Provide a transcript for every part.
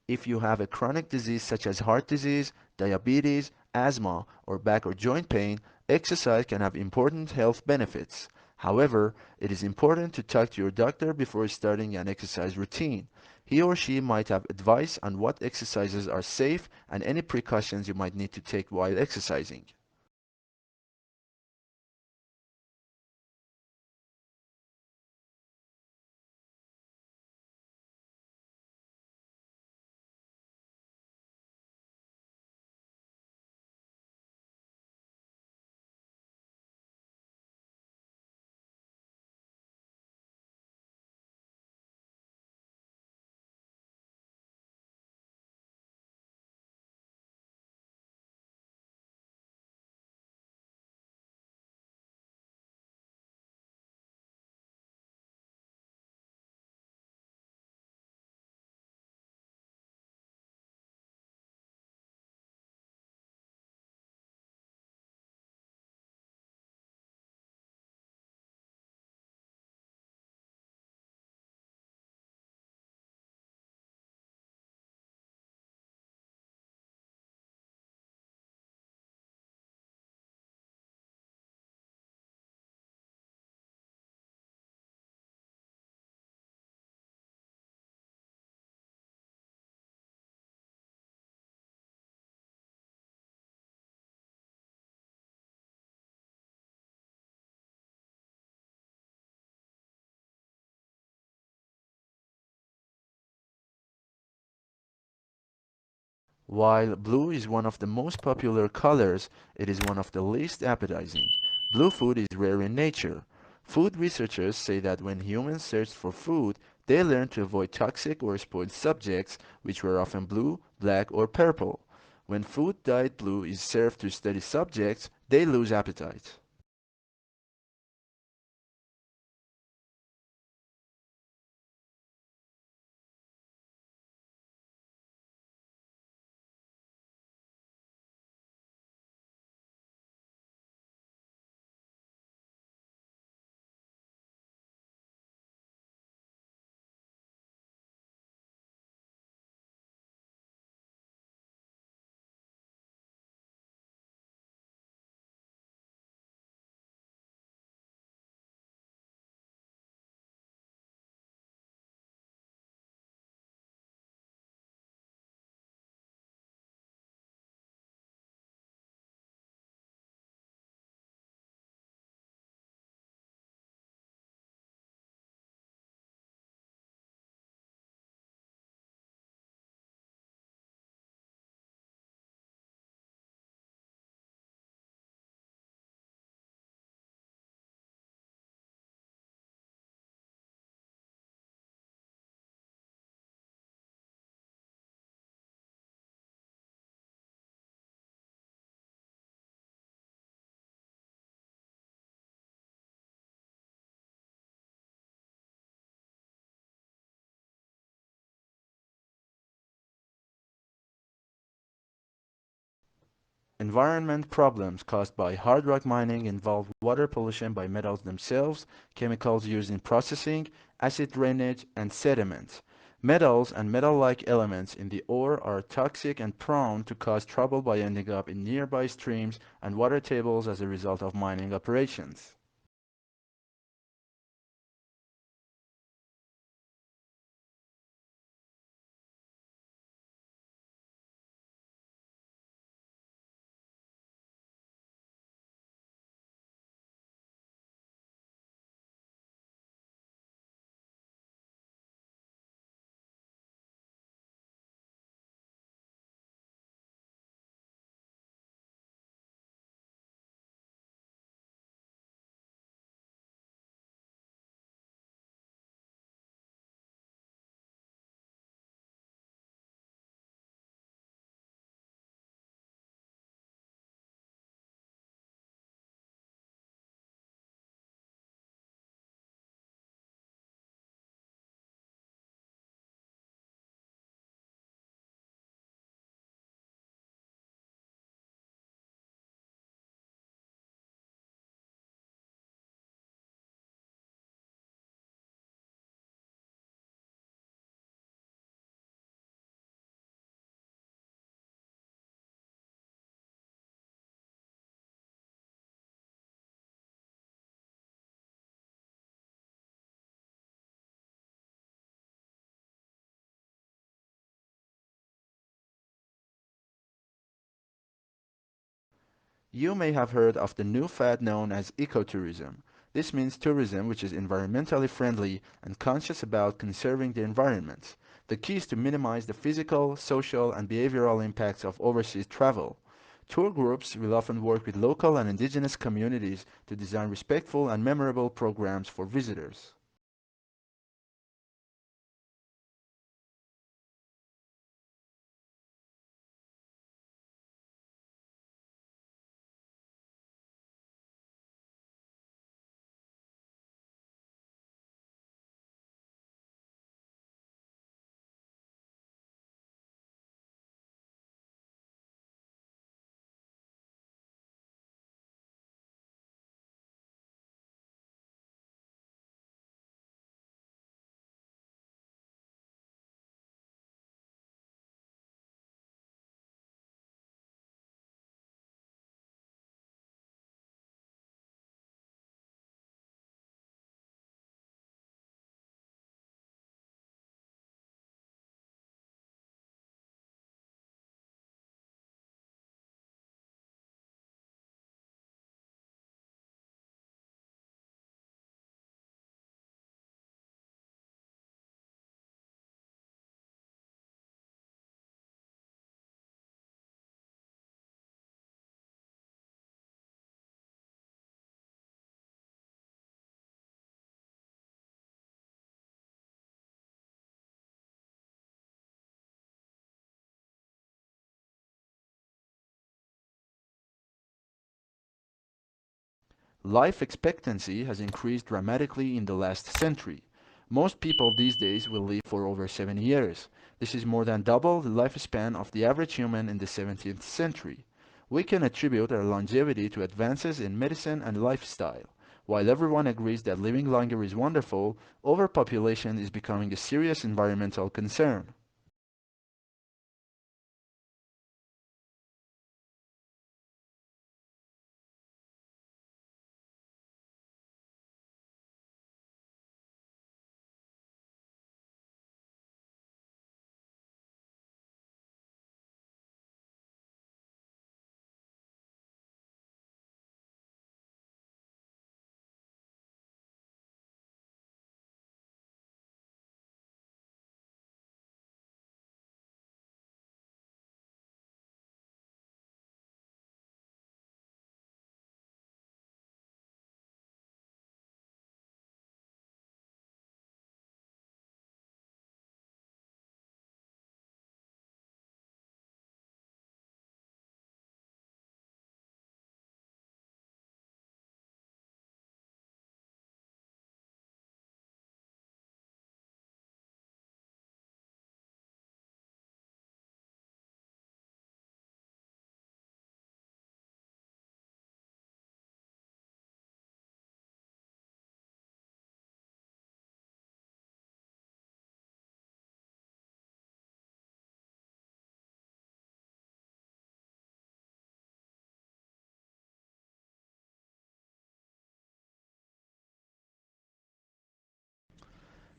If you have a chronic disease such as heart disease, diabetes, asthma, or back or joint pain, exercise can have important health benefits. However, it is important to talk to your doctor before starting an exercise routine. He or she might have advice on what exercises are safe and any precautions you might need to take while exercising. While blue is one of the most popular colors, it is one of the least appetizing. Blue food is rare in nature. Food researchers say that when humans searched for food, they learned to avoid toxic or spoiled subjects, which were often blue, black, or purple. When food dyed blue is served to steady subjects, they lose appetite. Environment problems caused by hard rock mining involve water pollution by metals themselves, chemicals used in processing, acid drainage, and sediment. Metals and metal-like elements in the ore are toxic and prone to cause trouble by ending up in nearby streams and water tables as a result of mining operations. You may have heard of the new fad known as ecotourism. This means tourism which is environmentally friendly and conscious about conserving the environment. The key is to minimize the physical, social, and behavioral impacts of overseas travel. Tour groups will often work with local and indigenous communities to design respectful and memorable programs for visitors. Life expectancy has increased dramatically in the last century. Most people these days will live for over 70 years. This is more than double the lifespan of the average human in the 17th century. We can attribute our longevity to advances in medicine and lifestyle. While everyone agrees that living longer is wonderful, overpopulation is becoming a serious environmental concern.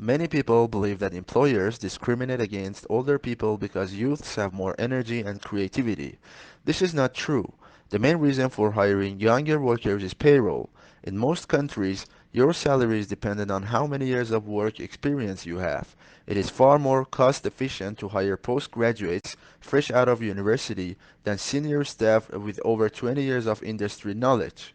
Many people believe that employers discriminate against older people because youths have more energy and creativity. This is not true. The main reason for hiring younger workers is payroll. In most countries, your salary is dependent on how many years of work experience you have. It is far more cost efficient to hire postgraduates fresh out of university than senior staff with over 20 years of industry knowledge.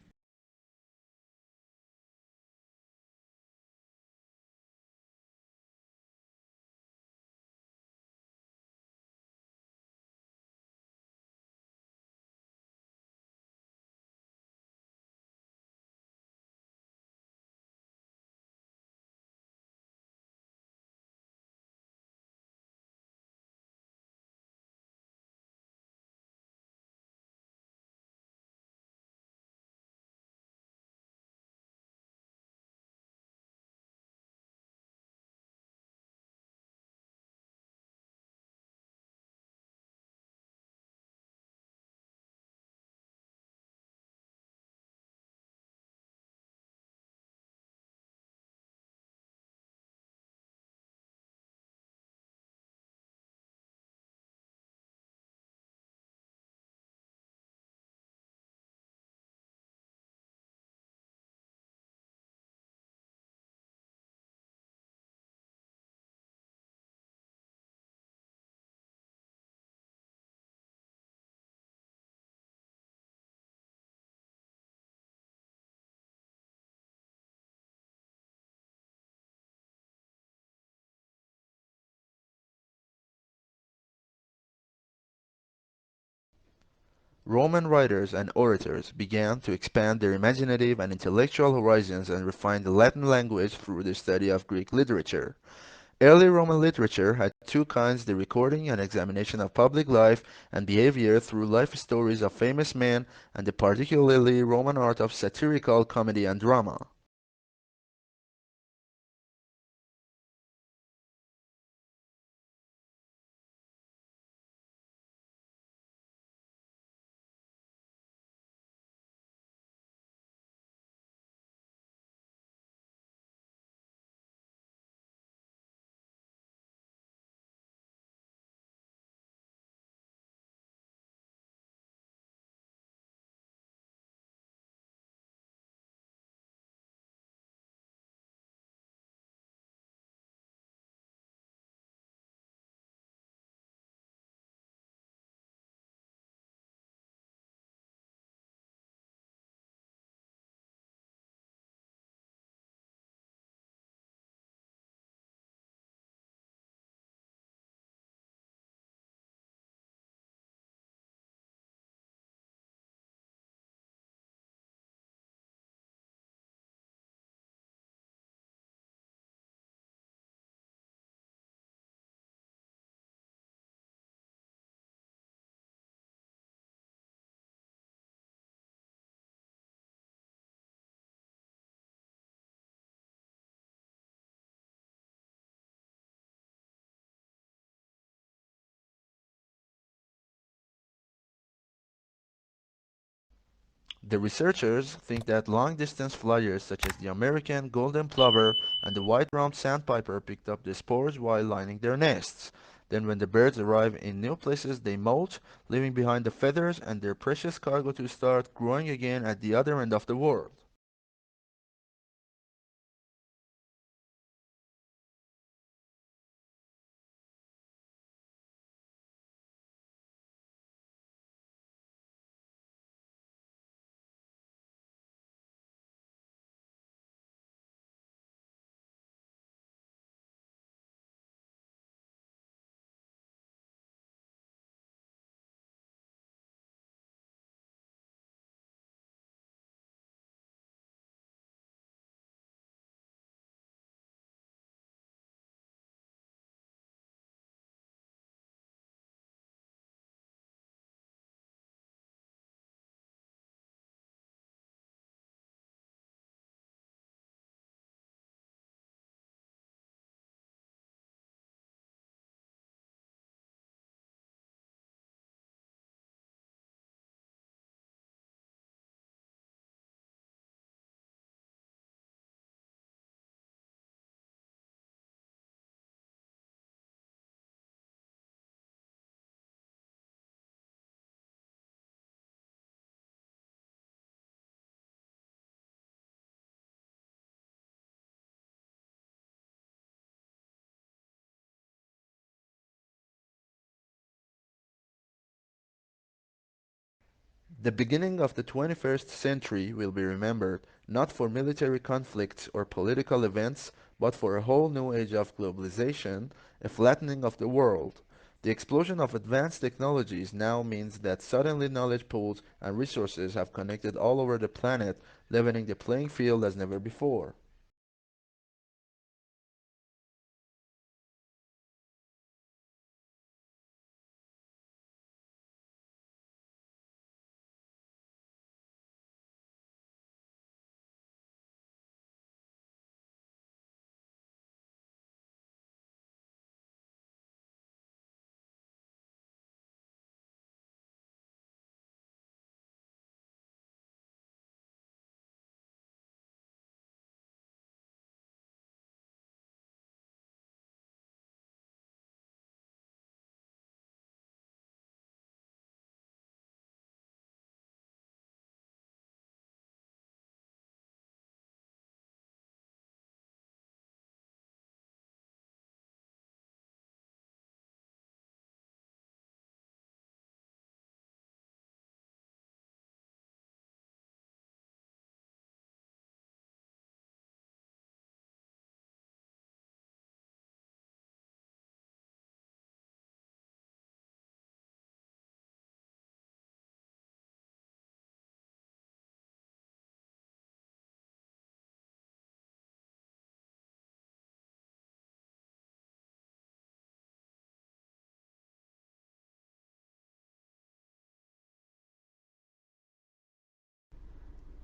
Roman writers and orators began to expand their imaginative and intellectual horizons and refine the Latin language through the study of Greek literature. Early Roman literature had two kinds: the recording and examination of public life and behavior through life stories of famous men, and the particularly Roman art of satirical comedy and drama. The researchers think that long-distance flyers such as the American golden plover and the white-rumped sandpiper picked up the spores while lining their nests. Then when the birds arrive in new places they molt, leaving behind the feathers and their precious cargo to start growing again at the other end of the world. The beginning of the 21st century will be remembered not for military conflicts or political events, but for a whole new age of globalization, a flattening of the world. The explosion of advanced technologies now means that suddenly knowledge pools and resources have connected all over the planet, leveling the playing field as never before.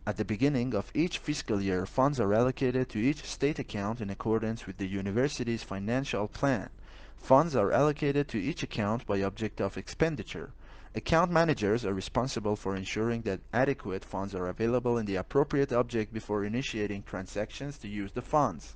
At the beginning of each fiscal year, funds are allocated to each state account in accordance with the university's financial plan. Funds are allocated to each account by object of expenditure. Account managers are responsible for ensuring that adequate funds are available in the appropriate object before initiating transactions to use the funds.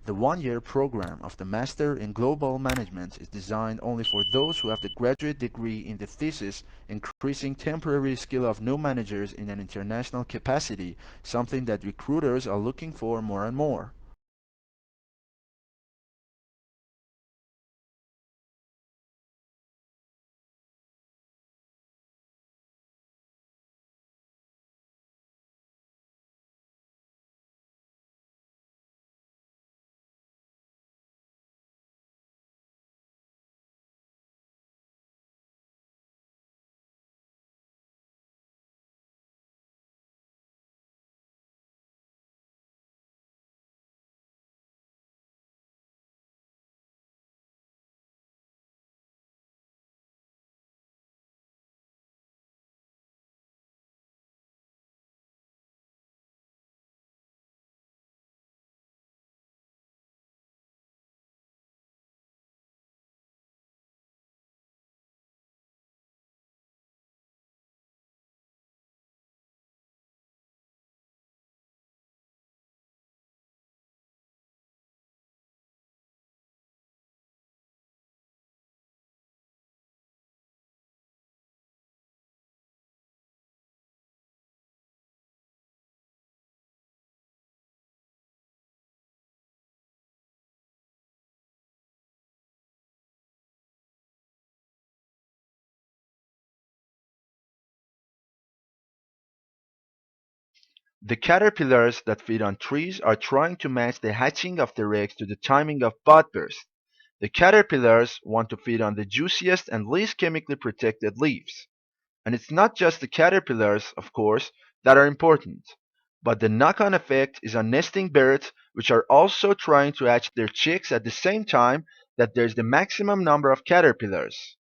The one-year program of the Master in Global Management is designed only for those who have the graduate degree in the thesis, increasing temporary skill of new managers in an international capacity, something that recruiters are looking for more and more. The caterpillars that feed on trees are trying to match the hatching of their eggs to the timing of bud burst. The caterpillars want to feed on the juiciest and least chemically protected leaves. And it's not just the caterpillars, of course, that are important. But the knock-on effect is on nesting birds, which are also trying to hatch their chicks at the same time that there's the maximum number of caterpillars.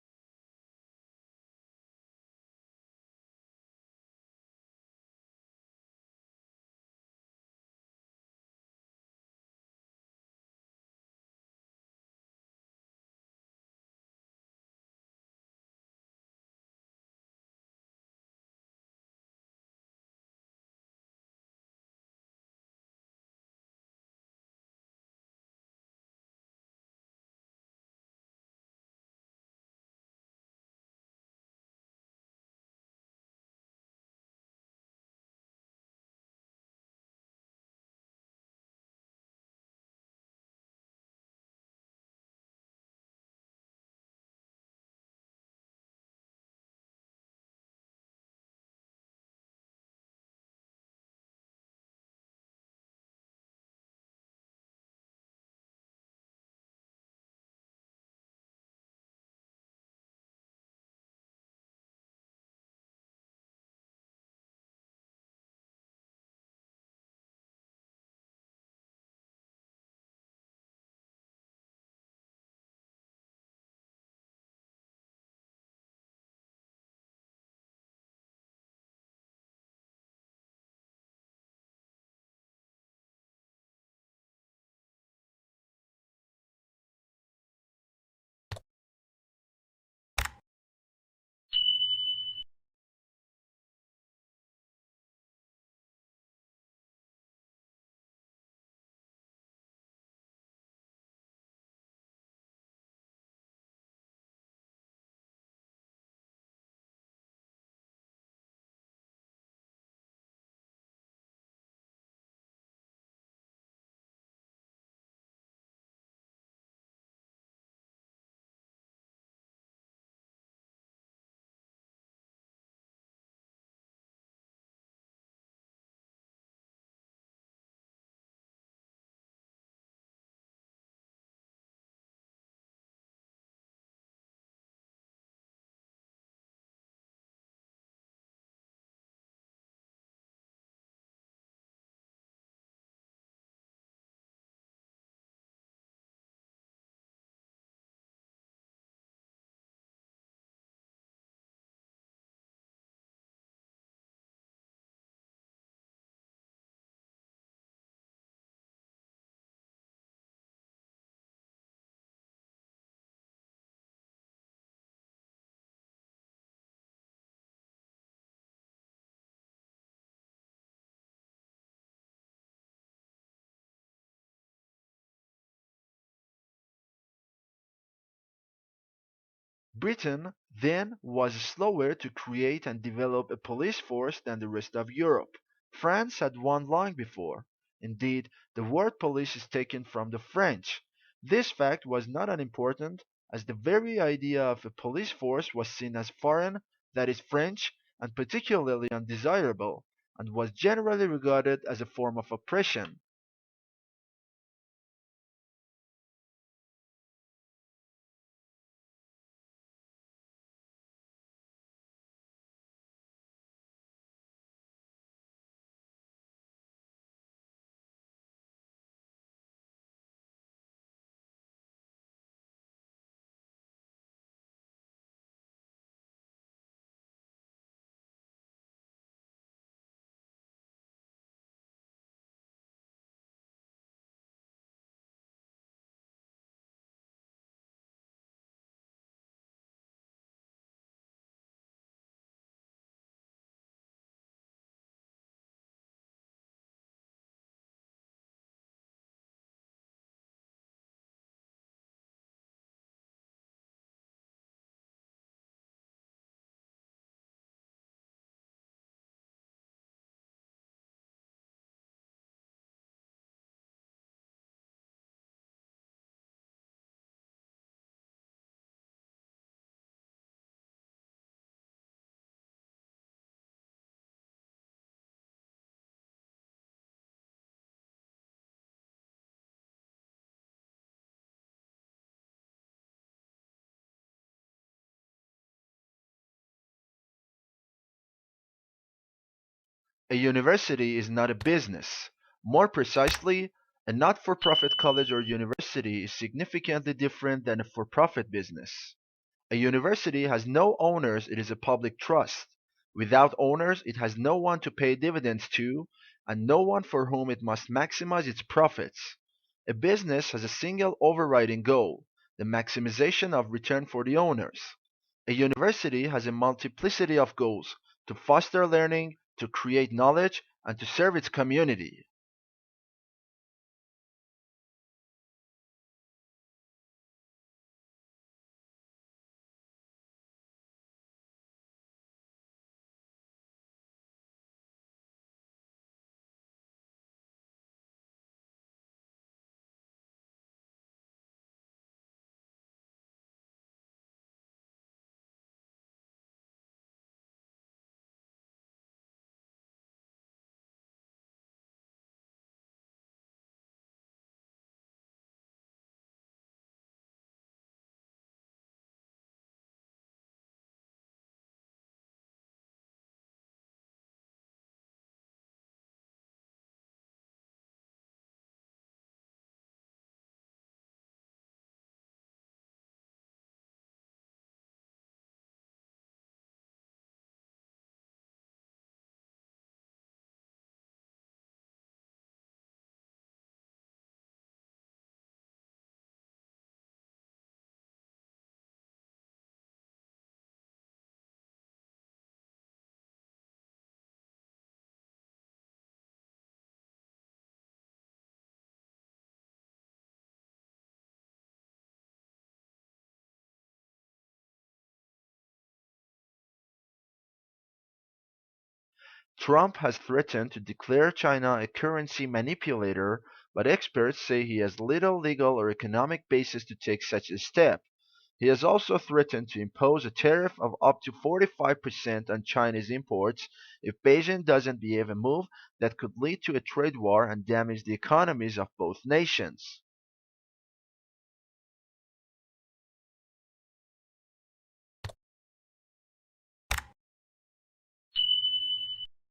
Britain then was slower to create and develop a police force than the rest of Europe. France had one long before. Indeed, the word police is taken from the French. This fact was not unimportant, as the very idea of a police force was seen as foreign, that is French, and particularly undesirable, and was generally regarded as a form of oppression. A university is not a business. More precisely, a not-for-profit college or university is significantly different than a for-profit business. A university has no owners, it is a public trust. Without owners, it has no one to pay dividends to, and no one for whom it must maximize its profits. A business has a single overriding goal, the maximization of return for the owners. A university has a multiplicity of goals, to foster learning, to create knowledge, and to serve its community. Trump has threatened to declare China a currency manipulator, but experts say he has little legal or economic basis to take such a step. He has also threatened to impose a tariff of up to 45% on Chinese imports if Beijing doesn't behave, a move that could lead to a trade war and damage the economies of both nations.